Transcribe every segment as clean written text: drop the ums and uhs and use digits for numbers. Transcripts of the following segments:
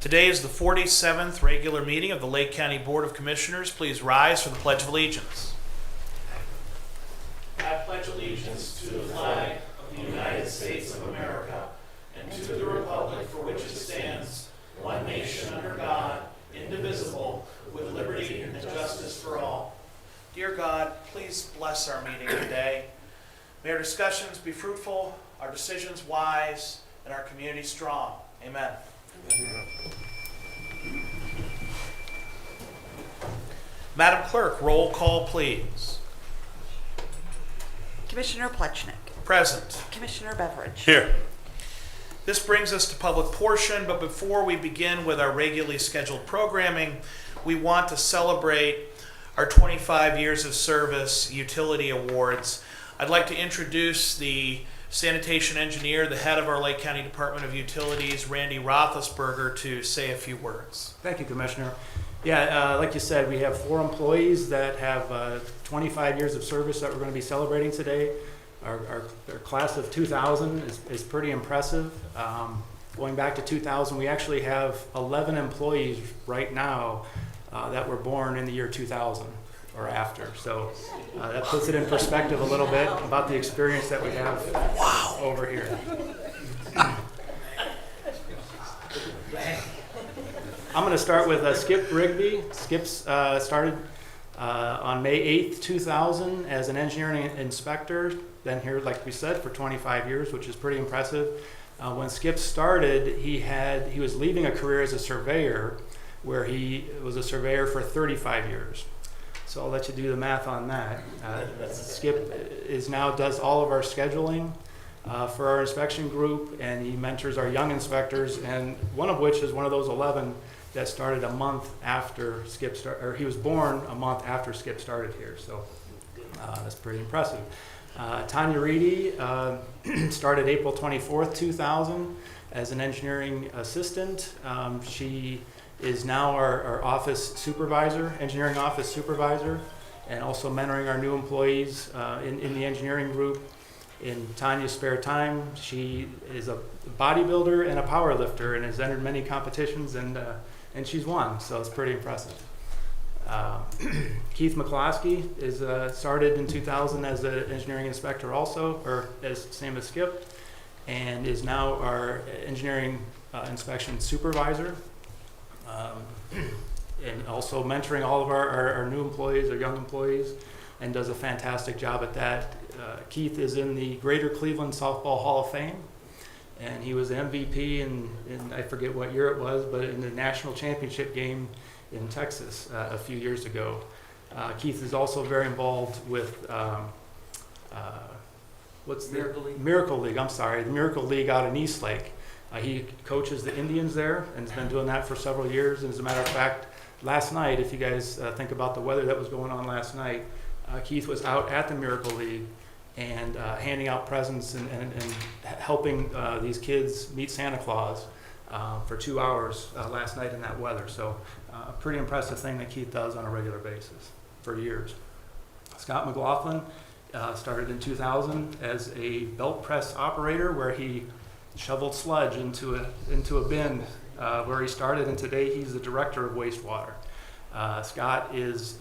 Today is the 47th regular meeting of the Lake County Board of Commissioners. Please rise for the Pledge of Allegiance. I pledge allegiance to the flag of the United States of America and to the republic for which it stands, one nation under God, indivisible, with liberty and justice for all. Dear God, please bless our meeting today. May our discussions be fruitful, our decisions wise, and our community strong. Amen. Madam Clerk, roll call, please. Commissioner Plechnik. Present. Commissioner Beveridge. Here. This brings us to public portion, but before we begin with our regularly scheduled programming, we want to celebrate our 25 years of service utility awards. I'd like to introduce the sanitation engineer, the head of our Lake County Department of Utilities, Randy Roethlisberger, to say a few words. Thank you, Commissioner. Yeah, like you said, we have 4 employees that have 25 years of service that we're going to be celebrating today. Our class of 2000 is pretty impressive. Going back to 2000, we actually have 11 employees right now that were born in the year 2000 or after. So that puts it in perspective a little bit about the experience that we have over here. I'm going to start with Skip Rigby. Skip's started on May 8th, 2000 as an engineering inspector. Been here, like we said, for 25 years, which is pretty impressive. When Skip started, he was leaving a career as a surveyor, where he was a surveyor for 35 years. So I'll let you do the math on that. Skip does all of our scheduling for our inspection group, and he mentors our young inspectors, and one of which is one of those 11 that started a month after Skip started, or he was born a month after Skip started here. So that's pretty impressive. Tanya Reedy started April 24th, 2000 as an engineering assistant. She is now our office supervisor, engineering office supervisor, and also mentoring our new employees in the engineering group. In Tanya's spare time, she is a bodybuilder and a power lifter and has entered many competitions, and she's won, so it's pretty impressive. Keith McCloskey started in 2000 as an engineering inspector also, or same as Skip, and is now our engineering inspection supervisor. And also mentoring all of our new employees, our young employees, and does a fantastic job at that. Keith is in the Greater Cleveland Softball Hall of Fame, and he was MVP in I forget what year it was, but in the national championship game in Texas a few years ago. Keith is also very involved with Miracle League. I'm sorry, the Miracle League out in Eastlake. He coaches the Indians there and has been doing that for several years. And as a matter of fact, last night, if you guys think about the weather that was going on last night, Keith was out at the Miracle League and handing out presents and helping these kids meet Santa Claus for 2 hours last night in that weather. So a pretty impressive thing that Keith does on a regular basis for years. Scott McLaughlin started in 2000 as a belt press operator, where he shoveled sludge into a bin where he started, and today he's the director of wastewater. Scott is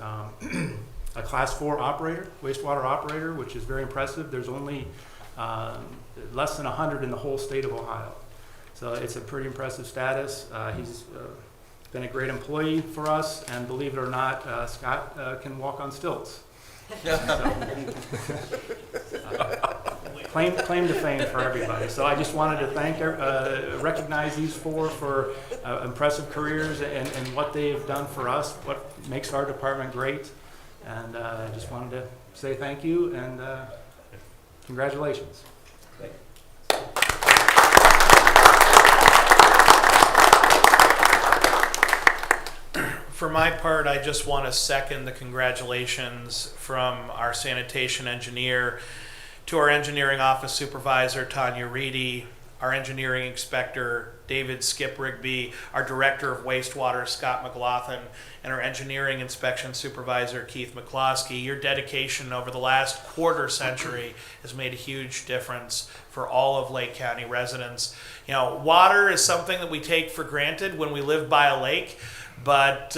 a class 4 operator, wastewater operator, which is very impressive. There's only less than 100 in the whole state of Ohio. So it's a pretty impressive status. He's been a great employee for us, and believe it or not, Scott can walk on stilts. Claim to fame for everybody. So I just wanted to recognize these 4 for impressive careers and what they've done for us, what makes our department great. And I just wanted to say thank you and congratulations. For my part, I just want to second the congratulations from our sanitation engineer to our engineering office supervisor, Tanya Reedy, our engineering inspector, David Skip Rigby, our director of wastewater, Scott McLaughlin, and our engineering inspection supervisor, Keith McCloskey. Your dedication over the last quarter century has made a huge difference for all of Lake County residents. You know, water is something that we take for granted when we live by a lake, but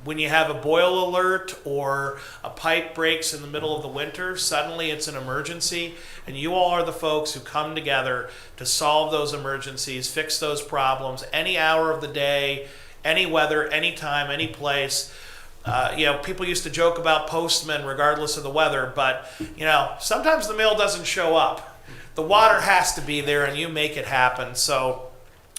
when you have a boil alert or a pipe breaks in the middle of the winter, suddenly it's an emergency, and you all are the folks who come together to solve those emergencies, fix those problems, any hour of the day, any weather, any time, any place. You know, people used to joke about postmen regardless of the weather, but, you know, sometimes the mail doesn't show up. The water has to be there, and you make it happen. So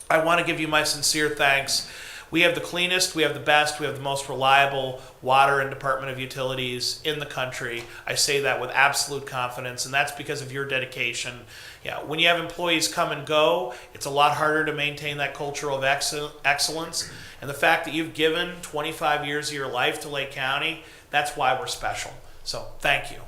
I want to give you my sincere thanks. We have the cleanest, we have the best, we have the most reliable water and Department of Utilities in the country. I say that with absolute confidence, and that's because of your dedication. Yeah, when you have employees come and go, it's a lot harder to maintain that culture of excellence. And the fact that you've given 25 years of your life to Lake County, that's why we're special. So thank you.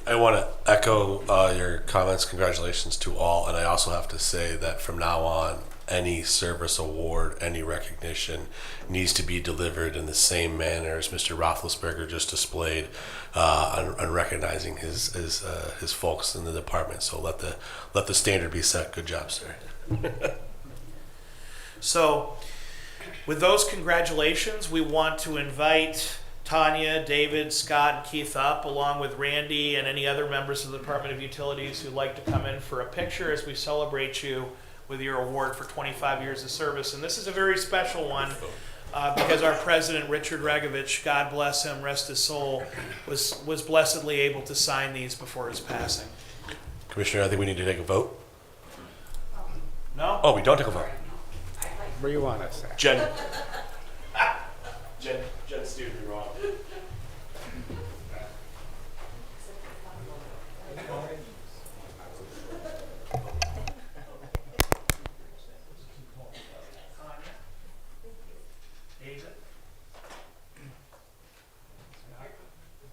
I want to echo your comments. Congratulations to all. And I also have to say that from now on, any service award, any recognition needs to be delivered in the same manner as Mr. Roethlisberger just displayed on recognizing his folks in the department. So let the standard be set. Good job, sir. So with those congratulations, we want to invite Tanya, David, Scott, and Keith up, along with Randy and any other members of the Department of Utilities who'd like to come in for a picture as we celebrate you with your award for 25 years of service. And this is a very special one because our president, Richard Regovich, God bless him, rest his soul, was blessedly able to sign these before his passing. Commissioner, I think we need to take a vote. No? Oh, we don't take a vote. Where you want us at? Jen steered me wrong. David?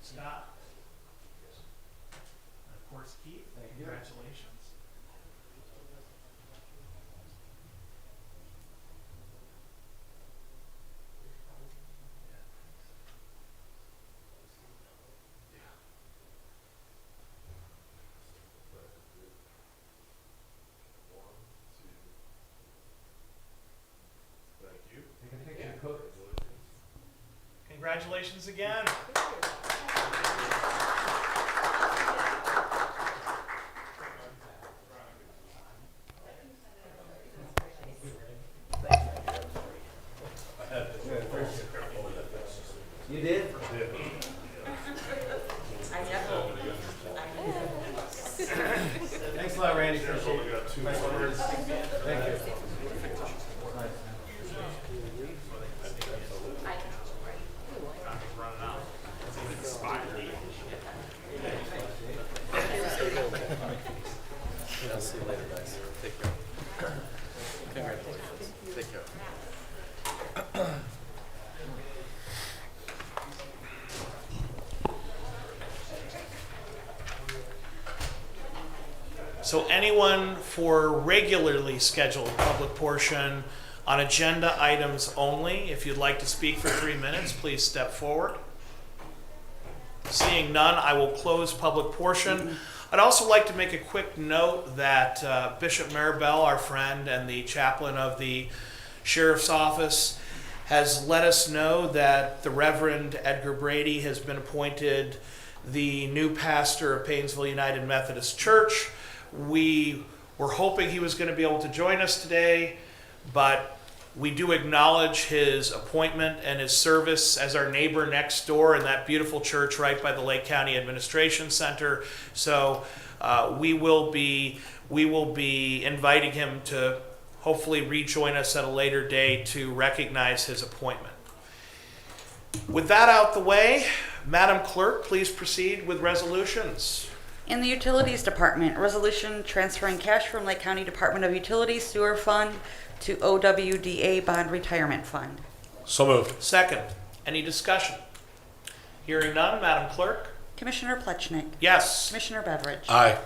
Scott? And of course, Keith. Congratulations. Congratulations again. You did? Thanks a lot, Randy. Appreciate it. Nice words. Thank you. I'll see you later, guys. Take care. Congratulations. Take care. So anyone for regularly scheduled public portion on agenda items only, if you'd like to speak for 3 minutes, please step forward. Seeing none, I will close public portion. I'd also like to make a quick note that Bishop Maribel, our friend and the chaplain of the Sheriff's Office, has let us know that the Reverend Edgar Brady has been appointed the new pastor of Paynesville United Methodist Church. We were hoping he was going to be able to join us today, but we do acknowledge his appointment and his service as our neighbor next door in that beautiful church right by the Lake County Administration Center. So we will be inviting him to hopefully rejoin us at a later date to recognize his appointment. With that out the way, Madam Clerk, please proceed with resolutions. In the Utilities Department, resolution transferring cash from Lake County Department of Utilities Sewer Fund to OWDA Bond Retirement Fund. So moved. Second, any discussion? Hearing none, Madam Clerk? Commissioner Plechnik. Yes. Commissioner Beveridge. Aye.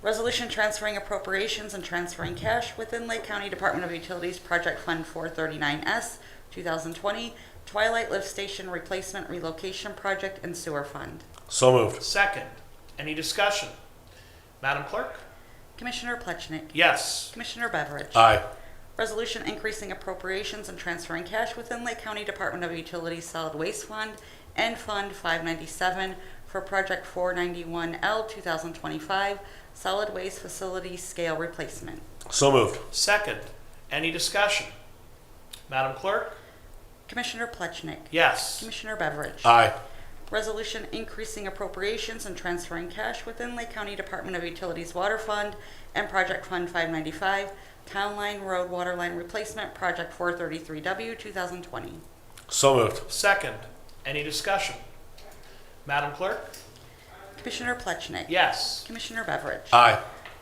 Resolution transferring appropriations and transferring cash within Lake County Department of Utilities Project Fund 439S 2020 Twilight Lift Station Replacement Relocation Project and Sewer Fund. So moved. Second. Any discussion? Madam Clerk? Commissioner Plechnik. Yes. Commissioner Beveridge. Aye. Resolution Resolution increasing appropriations and transferring cash within Lake County Department of Utilities Solid Waste Fund and Fund 597 for Project 491L 2025 Solid Waste Facility Scale Replacement. So moved. Second. Any discussion? Madam Clerk? Commissioner Plechnik. Yes. Commissioner Beveridge. Aye. Resolution increasing appropriations and transferring cash within Lake County Department of Utilities Water Fund and Project Fund 595 Town Line Road Water Line Replacement Project 433W 2020. So moved. Second. Any discussion? Madam Clerk? Commissioner Plechnik. Yes. Commissioner Beveridge. Aye.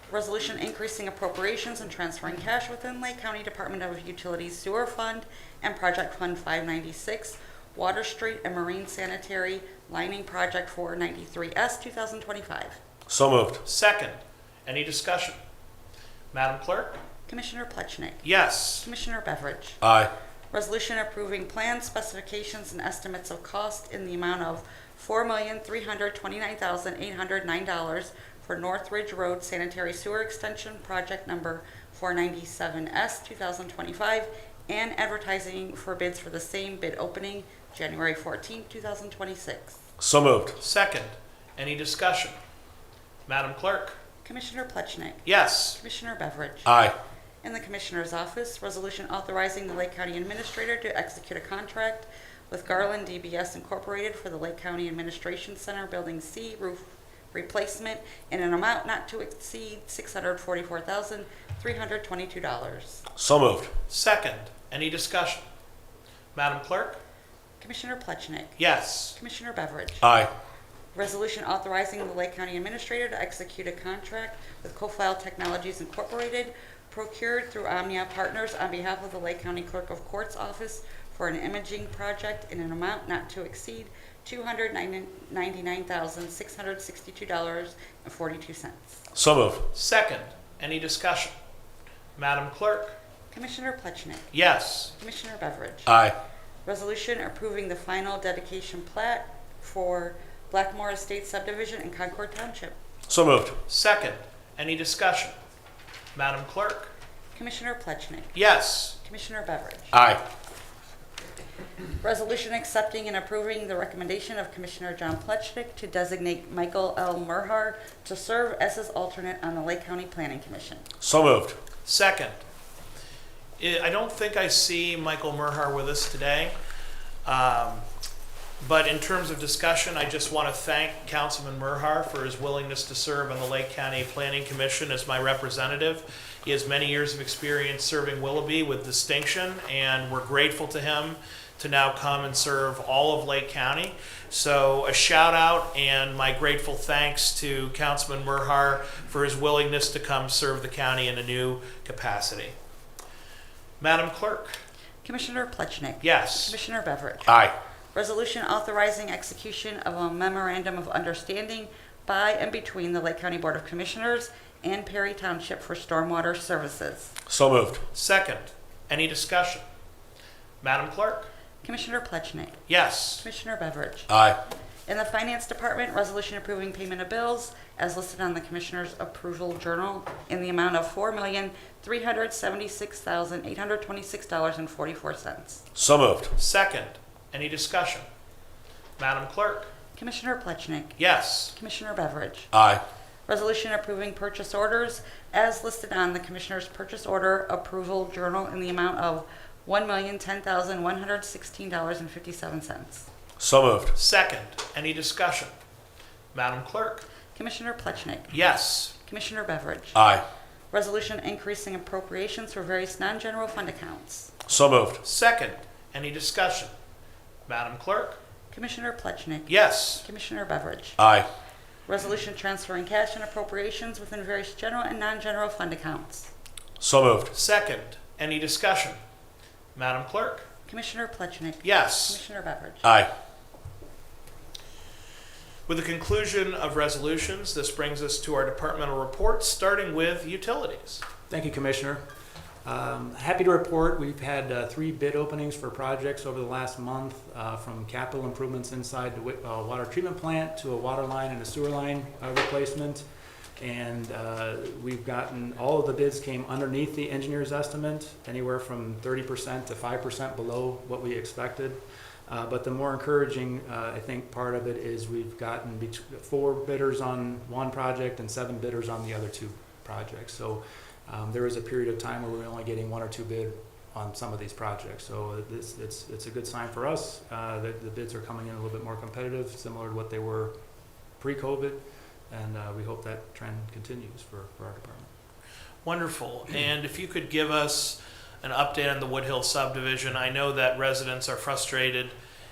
Resolution increasing appropriations and transferring cash within Lake County Department of Utilities Sewer Fund and Project Fund 596 Water Street and Marine Sanitary Lining Project 493S 2025. So moved. Second. Any discussion? Madam Clerk? Commissioner Plechnik. Yes. Commissioner Beveridge. Aye. Resolution approving plans, specifications, and estimates of cost in the amount of $4,329,809 for Northridge Road Sanitary Sewer Extension Project Number 497S 2025 and advertising for bids for the same, bid opening January 14, 2026. So moved. Second. Any discussion? Madam Clerk? Commissioner Plechnik. Yes. Commissioner Beveridge. Aye. In the Commissioner's Office, resolution authorizing the Lake County Administrator to execute a contract with Garland DBS Incorporated for the Lake County Administration Center Building C roof replacement in an amount not to exceed $644,322. So moved. Second. Any discussion? Madam Clerk? Commissioner Plechnik. Yes. Commissioner Beveridge. Aye. Resolution authorizing the Lake County Administrator to execute a contract with Cofile Technologies Incorporated procured through Omnia Partners on behalf of the Lake County Clerk of Court's Office for an imaging project in an amount not to exceed $299,662.42. So moved. Second. Any discussion? Madam Clerk? Commissioner Plechnik. Yes. Commissioner Beveridge. Aye. Resolution approving the final dedication plat for Blackmore Estate subdivision in Concord Township. So moved. Second. Any discussion? Madam Clerk? Commissioner Plechnik. Yes. Commissioner Beveridge. Aye. Resolution accepting and approving the recommendation of Commissioner John Plechnik to designate Michael L. Murhar to serve as his alternate on the Lake County Planning Commission. So moved. Second. I don't think I see Michael Murhar with us today. But in terms of discussion, I just want to thank Councilman Murhar for his willingness to serve on the Lake County Planning Commission as my representative. He has many years of experience serving Willoughby with distinction, and we're grateful to him to now come and serve all of Lake County. So a shout out and my grateful thanks to Councilman Murhar for his willingness to come serve the county in a new capacity. Madam Clerk? Commissioner Plechnik. Yes. Commissioner Beveridge. Aye. Resolution authorizing execution of a memorandum of understanding by and between the Lake County Board of Commissioners and Perry Township for stormwater services. So moved. Second. Any discussion? Madam Clerk? Commissioner Plechnik. Yes. Commissioner Beveridge. Aye. In the Finance Department, resolution approving payment of bills as listed on the Commissioner's Approval Journal in the amount of $4,376,826.44. So moved. Second. Any discussion? Madam Clerk? Commissioner Plechnik. Yes. Commissioner Beveridge. Aye. Resolution approving purchase orders as listed on the Commissioner's Purchase Order Approval Journal in the amount of $1,010,116.57. So moved. Second. Any discussion? Madam Clerk? Commissioner Plechnik. Yes. Commissioner Beveridge. Aye. Resolution increasing appropriations for various non-general fund accounts. So moved. Second. Any discussion? Madam Clerk? Commissioner Plechnik. Yes. Commissioner Beveridge. Aye. Resolution transferring cash and appropriations within various general and non-general fund accounts. So moved. Second. Any discussion? Madam Clerk? Commissioner Plechnik. Yes. Commissioner Beveridge. Aye. With the conclusion of resolutions, this brings us to our departmental reports, starting with utilities. Thank you, Commissioner. Happy to report we've had 3 bid openings for projects over the last month, from capital improvements inside the water treatment plant to a water line and a sewer line replacement. And we've gotten, all of the bids came underneath the engineer's estimate, anywhere from 30% to 5% below what we expected. But the more encouraging, I think, part of it is we've gotten 4 bidders on one project and 7 bidders on the other 2 projects. So there was a period of time where we were only getting 1 or 2 bid on some of these projects. So it's a good sign for us that the bids are coming in a little bit more competitive, similar to what they were pre-COVID. And we hope that trend continues for our department. Wonderful. And if you could give us an update on the Woodhill subdivision. I know that residents are frustrated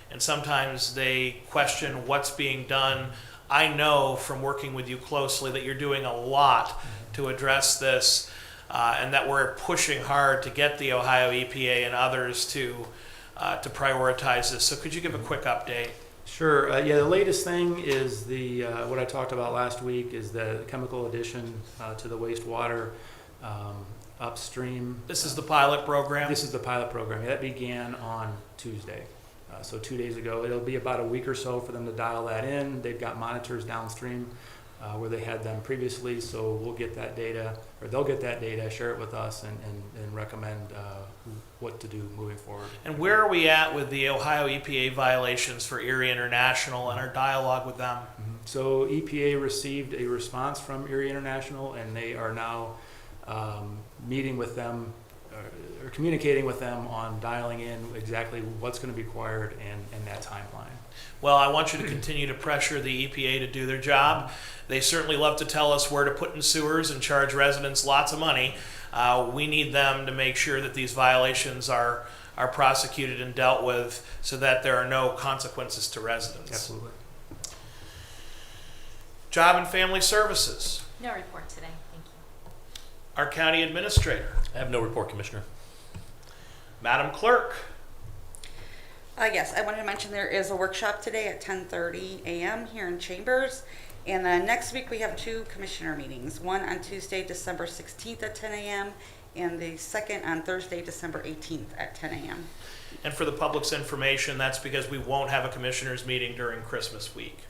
and sometimes they question what's being done. I know from working with you closely that you're doing a lot to address this and that we're pushing hard to get the Ohio EPA and others to prioritize this. So could you give a quick update? Sure. Yeah, the latest thing is the what I talked about last week is the chemical addition to the wastewater upstream. This is the pilot program? This is the pilot program. That began on Tuesday. So 2 days ago. It'll be about a week or so for them to dial that in. They've got monitors downstream where they had them previously, so we'll get that data, or they'll get that data, share it with us, and recommend what to do moving forward. And where are we at with the Ohio EPA violations for Erie International and our dialogue with them? So EPA received a response from Erie International, and they are now meeting with them, or communicating with them on dialing in exactly what's going to be required and that timeline. Well, I want you to continue to pressure the EPA to do their job. They certainly love to tell us where to put in sewers and charge residents lots of money. We need them to make sure that these violations are prosecuted and dealt with so that there are no consequences to residents. Absolutely. Job and Family Services. No report today, thank you. Our County Administrator. I have no report, Commissioner. Madam Clerk. Yes, I wanted to mention there is a workshop today at 10:30 a.m. here in Chambers. And then next week we have 2 commissioner meetings, one on Tuesday, December 16th at 10 a.m. and the second on Thursday, December 18th at 10 a.m. And for the public's information, that's because we won't have a commissioners meeting during Christmas week.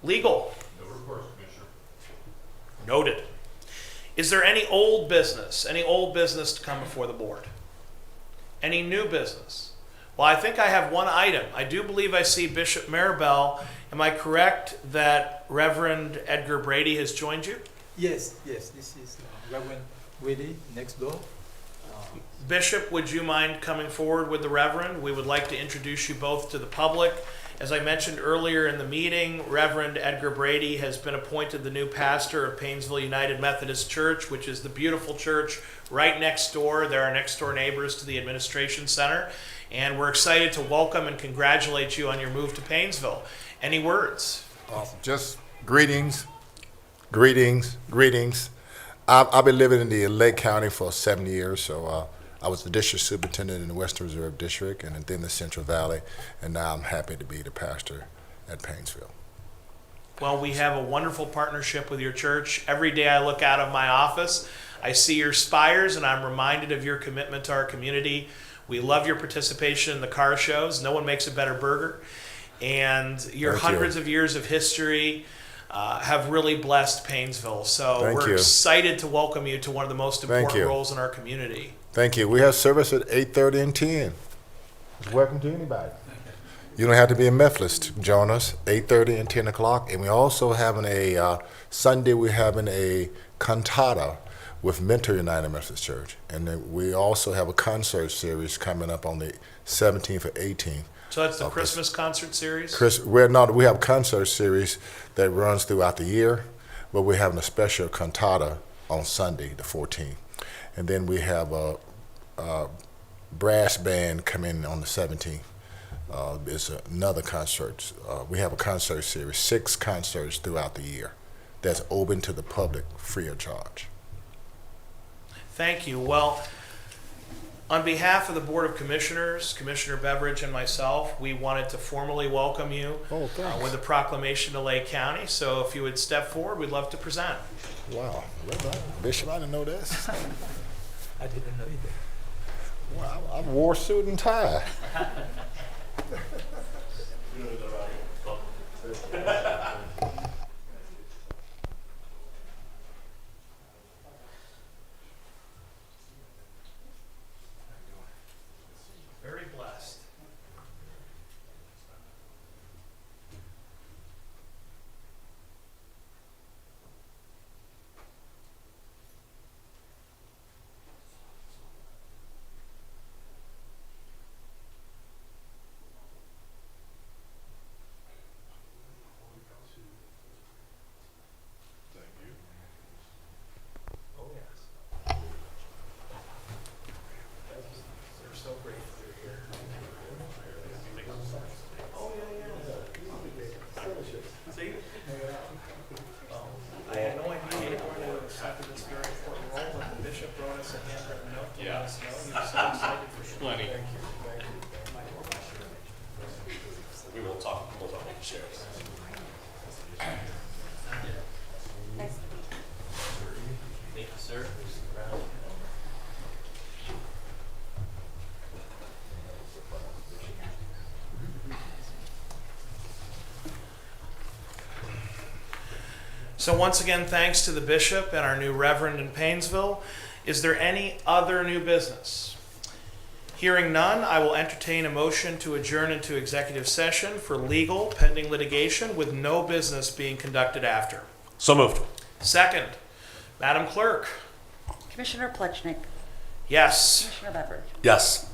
Legal. No report, Commissioner. Noted. Is there any old business to come before the board? Any new business? Well, I think I have one item. I do believe I see Bishop Maribel. Am I correct that Reverend Edgar Brady has joined you? Yes, this is Reverend Willie next door. Bishop, would you mind coming forward with the Reverend? We would like to introduce you both to the public. As I mentioned earlier in the meeting, Reverend Edgar Brady has been appointed the new pastor of Painesville United Methodist Church, which is the beautiful church right next door. They're our next door neighbors to the administration center. And we're excited to welcome and congratulate you on your move to Painesville. Any words? Just greetings. I've been living in the Lake County for 7 years, so I was the district superintendent in the Western Reserve District and then the Central Valley, and now I'm happy to be the pastor at Painesville. Well, we have a wonderful partnership with your church. Every day I look out of my office, I see your spires, and I'm reminded of your commitment to our community. We love your participation in the car shows. No one makes a better burger. And your hundreds of years of history have really blessed Painesville. So we're excited to welcome you to one of the most important roles in our community. Thank you. We have service at 8:30 and 10. Welcome to anybody. You don't have to be a Methodist to join us, 8:30 and 10 o'clock. And we also having a Sunday, we're having a cantata with Mentor United Methodist Church. And then we also have a concert series coming up on the 17th or 18th. So that's the Christmas concert series? We have a concert series that runs throughout the year, but we're having a special cantata on Sunday, the 14th. And then we have a brass band come in on the 17th. It's another concert. We have a concert series, 6 concerts throughout the year that's open to the public free of charge. Thank you. Well, On behalf of the Board of Commissioners, Commissioner Beveridge and myself, we wanted to formally welcome you Oh, thanks. with a proclamation to Lake County. So if you would step forward, we'd love to present. Wow. Bishop, I didn't know this. I didn't know either. Wow, I wore a suit and tie. Very blessed. Oh, yes. They're so grateful you're here. Oh, yeah. See? I had no idea you were going to accept this very important role, and the bishop wrote us a handwritten note to let us know. He was so excited for you. Plenty. We will talk with the sheriff. Thank you, sir. So once again, thanks to the bishop and our new reverend in Painesville. Is there any other new business? Hearing none, I will entertain a motion to adjourn into executive session for legal pending litigation with no business being conducted after. So moved. Second, Madam Clerk. Commissioner Plechnik, Yes. Commissioner Beveridge, Yes.